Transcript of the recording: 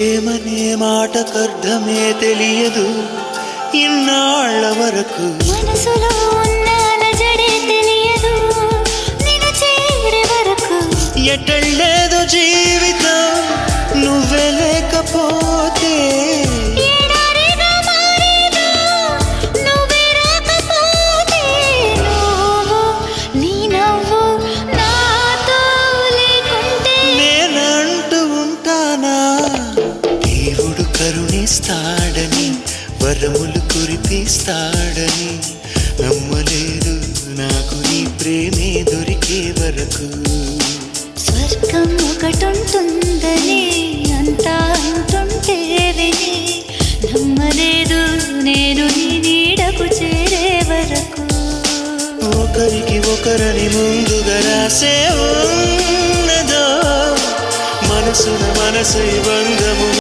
ఏమనే మాటకర్థమే తెలియదు ఇన్నాళ్ళ వరకు, మనసులో ఉన్న అలజడే తెలియదు నిన్ను చేరే వరకు. ఎటళ్ళేదో జీవితం నువ్వే లేకపోతే, ఎడారిగా మారేదో నువ్వే రాకపోతే. నువ్వు నీ నవ్వు నాతో లేకుంటే నేనంటూ ఉంటానా? దేవుడు కరుణిస్తాడని, వరములు కురిపిస్తాడని నమ్మలేదు నాకు నీ ప్రేమే దొరికే వరకు. స్వర్గం ఒకటుంటుందని అంతా అంటుంటే విని నమ్మలేదు నేను నీ నీడకు చేరే వరకు. ఒకరికి ఒకరని ముందుగా రాసే ఉన్నదో మనసున మనసు బంధము.